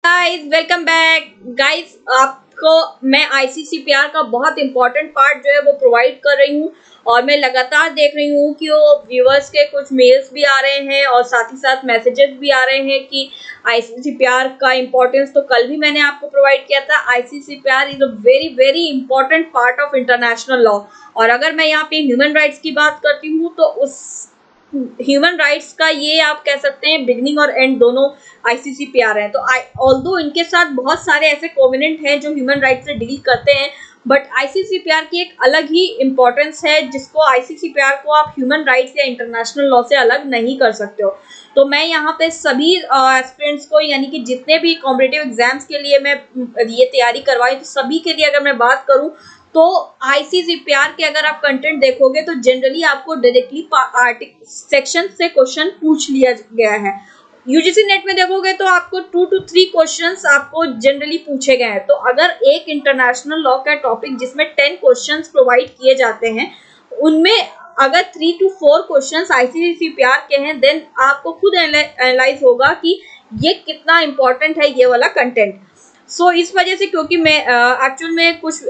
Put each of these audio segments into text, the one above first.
Guys welcome back guys. आपको मैं ICCPR का बहुत इंपॉर्टेंट पार्ट जो है वो प्रोवाइड कर रही हूँ और मैं लगातार देख रही हूँ कि वो व्यूअर्स के कुछ मेल्स भी आ रहे हैं और साथ ही साथ मैसेजेस भी आ रहे हैं कि आईसीसीपीआर का इंपॉर्टेंस तो कल भी मैंने आपको प्रोवाइड किया था। ICCPR is a very very important part of international law और अगर मैं यहाँ पे ह्यूमन राइट्स की बात करती हूँ तो उस ह्यूमन राइट्स का ये आप कह सकते हैं बिगनिंग और एंड दोनों आईसीसीपीआर है। तो ऑल्दो इनके साथ बहुत सारे ऐसे कोवेनेंट हैं जो ह्यूमन राइट्स से डील करते हैं, बट आईसीसीपीआर की एक अलग ही इंपॉर्टेंस है जिसको आईसीसीपीआर को आप ह्यूमन राइट्स या इंटरनेशनल लॉ से अलग नहीं कर सकते हो। तो मैं यहाँ पे सभी एस्पिरेंट्स को यानी कि जितने भी कॉम्पिटिटिव एग्जाम्स के लिए मैं ये तैयारी करवाई तो सभी के लिए अगर मैं बात करूँ तो आईसीसीपीआर के अगर आप कंटेंट देखोगे तो जनरली आपको डायरेक्टली सेक्शन से क्वेश्चन पूछ लिया गया है। यूजीसी नेट में देखोगे तो आपको 2 to 3 क्वेश्चंस आपको जनरली पूछे गए हैं। तो अगर एक इंटरनेशनल लॉ का टॉपिक जिसमें 10 क्वेश्चंस प्रोवाइड किए जाते हैं उनमें अगर 3 to 4 क्वेश्चंस आईसीसीपीआर के हैं देन आपको खुद एनालाइज होगा कि ये कितना इंपॉर्टेंट है ये वाला कंटेंट। सो इस वजह से क्योंकि मैं एक्चुअल में कुछ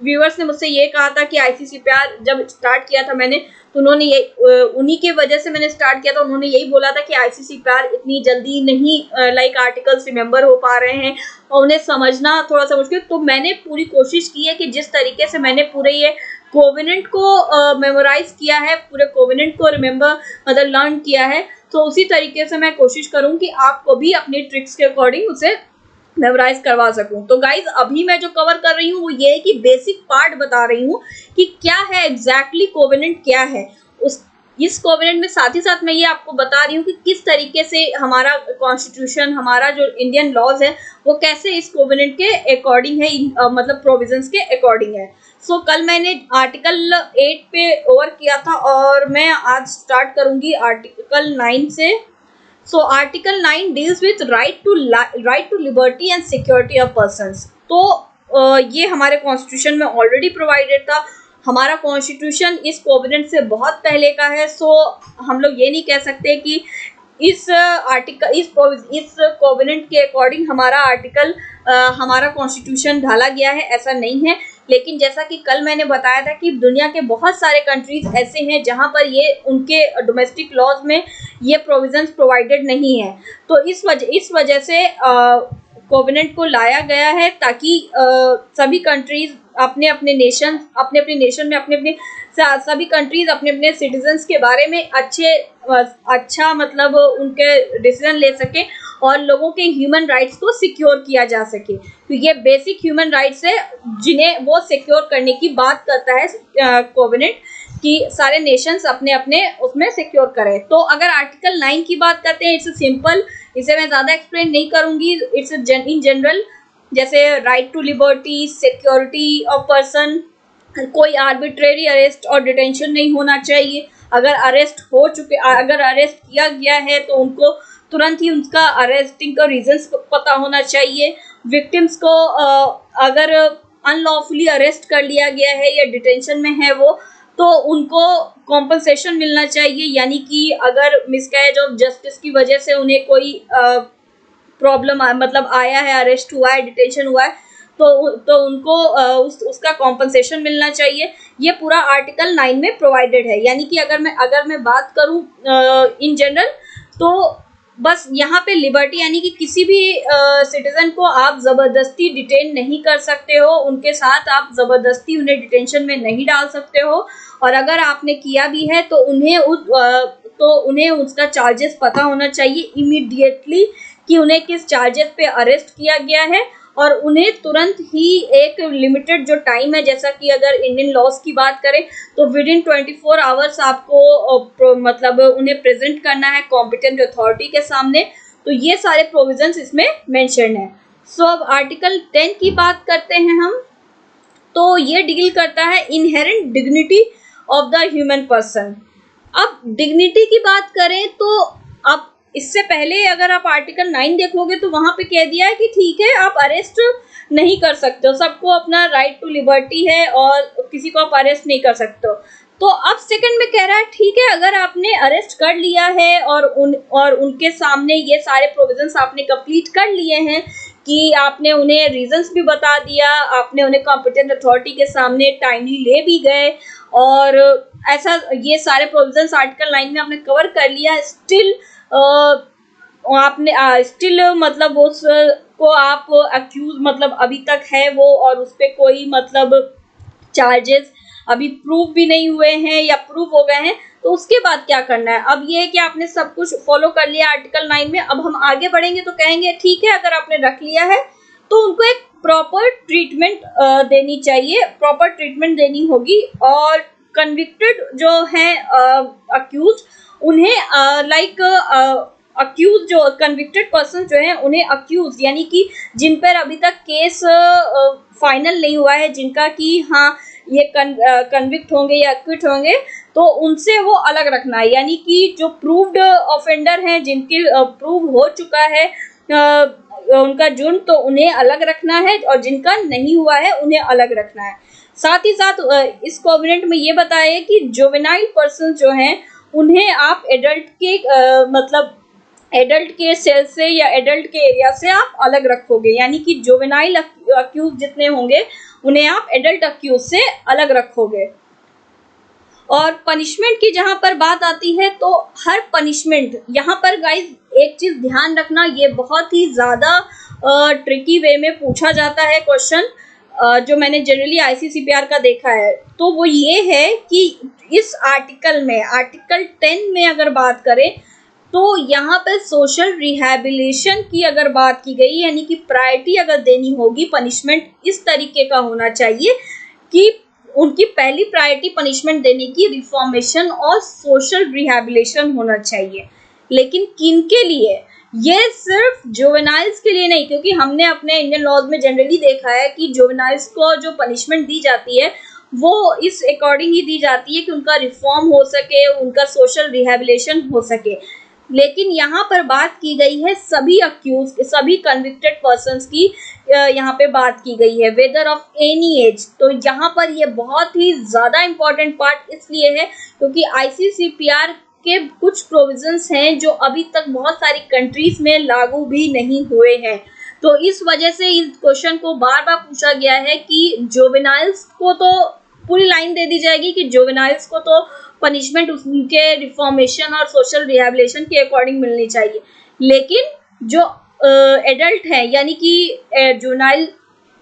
व्यूअर्स ने मुझसे ये कहा था कि आईसीसीपीआर जब स्टार्ट किया था मैंने तो उन्होंने ये उन्हीं के वजह से मैंने स्टार्ट किया था। उन्होंने यही बोला था कि आईसीसीपीआर इतनी जल्दी नहीं लाइक आर्टिकल्स रिमेंबर हो पा रहे हैं और उन्हें समझना थोड़ा सा मुश्किल। तो मैंने पूरी कोशिश की है कि जिस तरीके से मैंने पूरे ये कोवेनेंट को मेमोराइज किया है, पूरे कोवेनेंट को रिमेंबर मतलब लर्न किया है, तो उसी तरीके से मैं कोशिश करूँ कि आपको भी अपनी ट्रिक्स के अकॉर्डिंग उसे मेमोराइज करवा सकूं। तो गाइज अभी मैं जो कवर कर रही हूँ वो ये है कि बेसिक पार्ट बता रही हूँ कि क्या है एग्जैक्टली कोवेनेंट क्या है। इस कोवेनेंट में साथ ही साथ मैं ये आपको बता रही हूँ कि किस तरीके से हमारा कॉन्स्टिट्यूशन, हमारा जो इंडियन लॉज है वो कैसे इस कोवेनेंट के अकॉर्डिंग है, मतलब प्रोविजंस के अकॉर्डिंग है। सो कल मैंने आर्टिकल 8 पे ओवर किया था और मैं आज स्टार्ट करूंगी आर्टिकल 9 से। So Article 9 deals with right to liberty and security of persons। तो ये हमारे कॉन्स्टिट्यूशन में ऑलरेडी प्रोवाइडेड था। हमारा कॉन्स्टिट्यूशन इस कोवेनेंट से बहुत पहले का है। सो हम लोग ये नहीं कह सकते कि इस कोवेनेंट के अकॉर्डिंग हमारा कॉन्स्टिट्यूशन ढाला गया है, ऐसा नहीं है। लेकिन जैसा कि कल मैंने बताया था कि दुनिया के बहुत सारे कंट्रीज ऐसे हैं जहां पर ये उनके डोमेस्टिक लॉज में ये प्रोविजंस प्रोवाइडेड नहीं है। तो इस वजह से कोवेनेंट को लाया गया है ताकि सभी कंट्रीज अपने अपने नेशन में सभी कंट्रीज अपने अपने सिटीजन्स के बारे में अच्छा मतलब उनके डिसीजन ले सके और लोगों के ह्यूमन राइट्स को सिक्योर किया जा सके। तो ये बेसिक ह्यूमन राइट्स है जिन्हें वो सिक्योर करने की बात करता है कोवेनेंट कि सारे नेशंस अपने अपने उसमें सिक्योर करें। तो अगर आर्टिकल 9 की बात करते हैं, इट्स सिंपल, इसे मैं ज़्यादा एक्सप्लेन नहीं करूँगी। इट्स इन जनरल जैसे right to liberty, security of person, कोई आर्बिट्रेरी अरेस्ट और डिटेंशन नहीं होना चाहिए। अगर अरेस्ट किया गया है तो उनको तुरंत ही उनका अरेस्टिंग का रीजंस पता होना चाहिए। विक्टिम्स को अगर अनलॉफुली अरेस्ट कर लिया गया है या डिटेंशन में है वो तो उनको कॉम्पनसेशन मिलना चाहिए, यानी कि अगर मिसकैरेज ऑफ जस्टिस की वजह से उन्हें कोई प्रॉब्लम मतलब आया है, अरेस्ट हुआ है, डिटेंशन हुआ है तो उनको उसका कॉम्पनसेशन मिलना चाहिए। ये पूरा आर्टिकल 9 में प्रोवाइडेड है। यानी कि अगर मैं बात करूं इन जनरल तो बस यहाँ पे लिबर्टी यानी कि किसी भी सिटीजन को आप ज़बरदस्ती डिटेन नहीं कर सकते हो, उनके साथ आप ज़बरदस्ती उन्हें डिटेंशन में नहीं डाल सकते हो और अगर आपने किया भी है तो उन्हें उसका चार्जेस पता होना चाहिए इमीडिएटली कि उन्हें किस चार्जेस पे अरेस्ट किया गया है और उन्हें तुरंत ही एक लिमिटेड जो टाइम है, जैसा कि अगर इंडियन लॉज की बात करें तो विद इन 24 आवर्स आपको मतलब उन्हें प्रेजेंट करना है कॉम्पिटेंट अथॉरिटी के सामने। तो ये सारे प्रोविजंस इसमें मेंशन है। सो अब आर्टिकल 10 की बात करते हैं हम। तो ये डील करता है inherent dignity of the human person. अब डिग्निटी की बात करें तो अब इससे पहले अगर आप आर्टिकल 9 देखोगे तो वहां पे कह दिया है कि ठीक है आप अरेस्ट नहीं कर सकते हो, सबको अपना राइट टू लिबर्टी है और किसी को आप अरेस्ट नहीं कर सकते हो। तो अब सेकंड में कह रहा है ठीक है अगर आपने अरेस्ट कर लिया है और उनके सामने ये सारे प्रोविजंस आपने कंप्लीट कर लिए हैं कि आपने उन्हें रीजंस भी बता दिया, आपने उन्हें कॉम्पिटेंट अथॉरिटी के सामने टाइमली ले भी गए, और ऐसा ये सारे प्रोविजंस आर्टिकल 9 में आपने कवर कर लिया, स्टिल आपने स्टिल मतलब उस को आप अक्यूज मतलब अभी तक है वो, और उस पर कोई मतलब चार्जेस अभी प्रूव भी नहीं हुए हैं या प्रूव हो गए हैं, तो उसके बाद क्या करना है। अब ये है कि आपने सब कुछ फॉलो कर लिया आर्टिकल 9 में, अब हम आगे बढ़ेंगे तो कहेंगे ठीक है, अगर आपने रख लिया है तो उनको एक प्रॉपर ट्रीटमेंट देनी चाहिए, प्रॉपर ट्रीटमेंट देनी होगी, और कन्विक्टेड जो हैं अक्यूज उन्हें लाइक अक्यूज जो कन्विक्टेड पर्सन जो हैं उन्हें अक्यूज यानी कि जिन पर अभी तक केस फाइनल नहीं हुआ है, जिनका कि हाँ ये कन्विक्ट होंगे या एक्विट होंगे, तो उनसे वो अलग रखना है। यानी कि जो प्रूव्ड ऑफेंडर हैं, जिनके प्रूव हो चुका है उनका जुर्म, तो उन्हें अलग रखना है, और जिनका नहीं हुआ है उन्हें अलग रखना है। साथ ही साथ इस कोवेनेंट में ये बताया है कि जुवेनाइल पर्सन जो हैं उन्हें आप एडल्ट के मतलब एडल्ट के सेल से या एडल्ट के एरिया से आप अलग रखोगे, यानी कि जुवेनाइल अक्यूज जितने होंगे उन्हें आप एडल्ट अक्यूज से अलग रखोगे। और पनिशमेंट की जहां पर बात आती है, तो हर पनिशमेंट यहाँ पर गाइज एक चीज ध्यान रखना, ये बहुत ही ज्यादा ट्रिकी वे में पूछा जाता है क्वेश्चन, जो मैंने जनरली आईसीसीपीआर का देखा है, तो वो ये है कि इस आर्टिकल में आर्टिकल 10 में अगर बात करें तो यहाँ पर सोशल रिहैबिलिटेशन की अगर बात की गई, यानी कि प्रायोरिटी अगर देनी होगी, पनिशमेंट इस तरीके का होना चाहिए कि उनकी पहली प्रायोरिटी पनिशमेंट देने की रिफॉर्मेशन और सोशल रिहैबिलिटेशन होना चाहिए। लेकिन किनके लिए? ये सिर्फ जुवेनाइल्स के लिए नहीं, क्योंकि हमने अपने इंडियन लॉज में जनरली देखा है कि जुवेनाइल्स को जो पनिशमेंट दी जाती है वो इस अकॉर्डिंग ही दी जाती है कि उनका रिफॉर्म हो सके, उनका सोशल रिहैबिलिटेशन हो सके। लेकिन यहाँ पर बात की गई है सभी अक्यूज, सभी कन्विक्टेड पर्सन्स की यहाँ पे बात की गई है, वेदर ऑफ एनी एज। तो यहाँ पर ये बहुत ही ज़्यादा इम्पोर्टेंट पार्ट इसलिए है क्योंकि आईसीसीपीआर के कुछ प्रोविजंस हैं जो अभी तक बहुत सारी कंट्रीज में लागू भी नहीं हुए हैं। तो इस वजह से इस क्वेश्चन को बार बार पूछा गया है कि जुवेनाइल्स को तो पूरी लाइन दे दी जाएगी कि जुवेनाइल्स को तो पनिशमेंट उनके रिफॉर्मेशन और सोशल रिहैबिलिटेशन के अकॉर्डिंग मिलनी चाहिए, लेकिन जो एडल्ट है यानी कि जुवेनाइल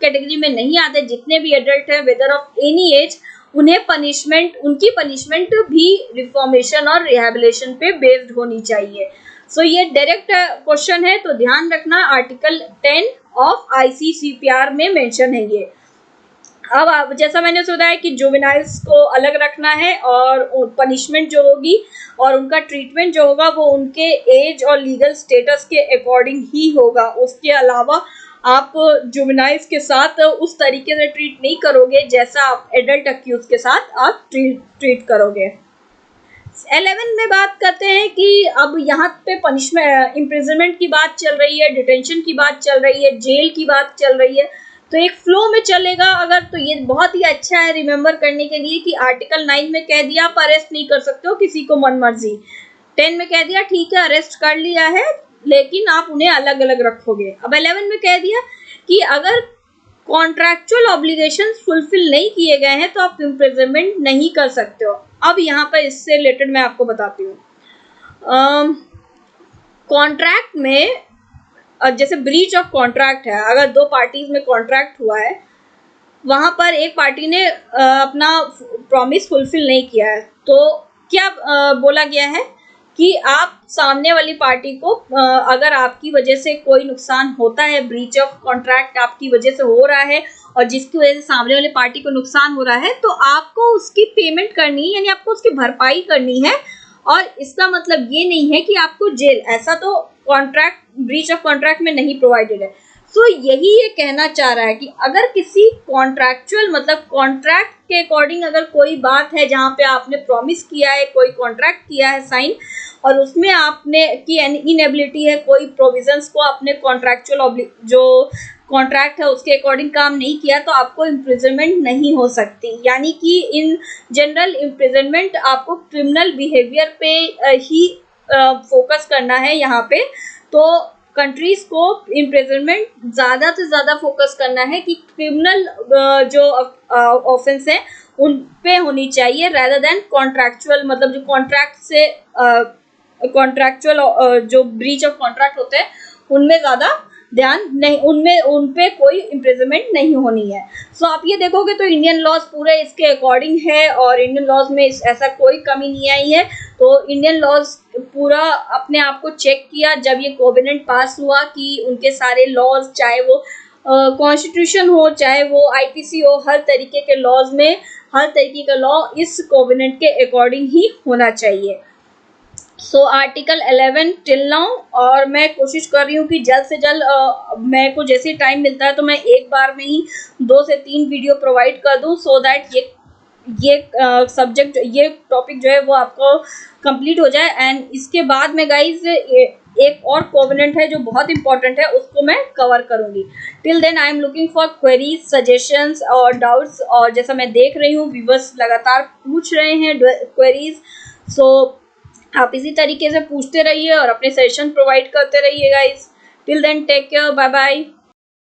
कैटेगरी में नहीं आते, जितने भी एडल्ट हैं वेदर ऑफ एनी एज, उन्हें पनिशमेंट, उनकी पनिशमेंट भी रिफॉर्मेशन और रिहैबिलिटेशन पे बेस्ड होनी चाहिए। सो ये डायरेक्ट क्वेश्चन है, तो ध्यान रखना आर्टिकल 10 ऑफ आईसीसीपीआर में मेंशन है ये। अब जैसा मैंने सोचा है कि जुवेनाइल्स को अलग रखना है और पनिशमेंट जो होगी और उनका ट्रीटमेंट जो होगा वो उनके एज और लीगल स्टेटस के अकॉर्डिंग ही होगा। उसके अलावा आप जुवेनाइल्स के साथ उस तरीके से ट्रीट नहीं करोगे जैसा आप एडल्ट अक्यूज के साथ आप ट्रीट करोगे। 11 में बात करते हैं कि अब यहाँ पे पनिशमेंट, इम्प्रिजनमेंट की बात चल रही है, डिटेंशन की बात चल रही है, जेल की बात चल रही है, तो एक फ्लो में चलेगा अगर, तो ये बहुत ही अच्छा है रिमेम्बर करने के लिए कि आर्टिकल 9 में कह दिया आप अरेस्ट नहीं कर सकते हो किसी को मन मर्जी, 10 में कह दिया ठीक है अरेस्ट कर लिया है लेकिन आप उन्हें अलग अलग रखोगे। अब 11 में कह दिया कि अगर कॉन्ट्रैक्चुअल ऑब्लिगेशंस फुलफिल नहीं किए गए हैं तो आप इम्प्रिजनमेंट नहीं कर सकते हो। अब यहाँ पर इससे रिलेटेड मैं आपको बताती हूँ, कॉन्ट्रैक्ट में जैसे ब्रीच ऑफ कॉन्ट्रैक्ट है, अगर दो पार्टीज में कॉन्ट्रैक्ट हुआ है, वहां पर एक पार्टी ने अपना प्रॉमिस फुलफिल नहीं किया है, तो क्या बोला गया है कि आप सामने वाली पार्टी को अगर आपकी वजह से कोई नुकसान होता है, ब्रीच ऑफ कॉन्ट्रैक्ट आपकी वजह से हो रहा है और जिसकी वजह से सामने वाली पार्टी को नुकसान हो रहा है, तो आपको उसकी पेमेंट करनी है, यानी आपको उसकी भरपाई करनी है। और इसका मतलब ये नहीं है कि आपको जेल, ऐसा तो कॉन्ट्रैक्ट, ब्रीच ऑफ कॉन्ट्रैक्ट में नहीं प्रोवाइडेड है। सो यही ये कहना चाह रहा है कि अगर किसी कॉन्ट्रैक्चुअल मतलब कॉन्ट्रैक्ट के अकॉर्डिंग अगर कोई बात है जहाँ पे आपने प्रॉमिस किया है, कोई कॉन्ट्रैक्ट किया है साइन, और उसमें आपने की इनएबिलिटी है, कोई प्रोविजंस को आपने कॉन्ट्रैक्चुअल जो कॉन्ट्रैक्ट है उसके अकॉर्डिंग काम नहीं किया, तो आपको इम्प्रिजनमेंट नहीं हो सकती। यानी कि इन जनरल इम्प्रिजनमेंट आपको क्रिमिनल बिहेवियर पे ही फोकस करना है यहाँ पे। तो कंट्रीज को इम्प्रिजनमेंट ज्यादा से ज्यादा फोकस करना है कि क्रिमिनल जो ऑफेंस है उन पे होनी चाहिए rather देन कॉन्ट्रैक्चुअल, मतलब जो कॉन्ट्रैक्ट से कॉन्ट्रैक्चुअल जो ब्रीच ऑफ कॉन्ट्रैक्ट होते हैं उनमें ज्यादा ध्यान नहीं, उनमें उन पे कोई इम्प्रिजनमेंट नहीं होनी है। सो आप ये देखोगे तो इंडियन लॉज पूरे इसके अकॉर्डिंग है और इंडियन लॉज में ऐसा कोई कमी नहीं आई है। तो इंडियन लॉज पूरा अपने आप को चेक किया जब ये कोवेनेंट पास हुआ कि उनके सारे लॉज, चाहे वो कॉन्स्टिट्यूशन हो चाहे वो आईपीसी हो, हर तरीके के लॉज में हर तरीके का लॉ इस कोवेनेंट के अकॉर्डिंग ही होना चाहिए। सो आर्टिकल 11 टिल नाउ, और मैं कोशिश कर रही हूँ कि जल्द से जल्द मेरे को जैसे टाइम मिलता है तो मैं एक बार में ही 2 से 3 वीडियो प्रोवाइड कर दूँ सो दैट ये सब्जेक्ट, ये टॉपिक जो है वो आपको कंप्लीट हो जाए। एंड इसके बाद में गाइज एक और कोवेनेंट है जो बहुत इंपॉर्टेंट है, उसको मैं कवर करूंगी। Till then I am looking for queries, suggestions और डाउट्स, और जैसा मैं देख रही हूँ व्यूअर्स लगातार पूछ रहे हैं क्वेरीज, सो आप इसी तरीके से पूछते रहिए और अपने सजेशन प्रोवाइड करते रहिए guys. Till then take care, bye bye.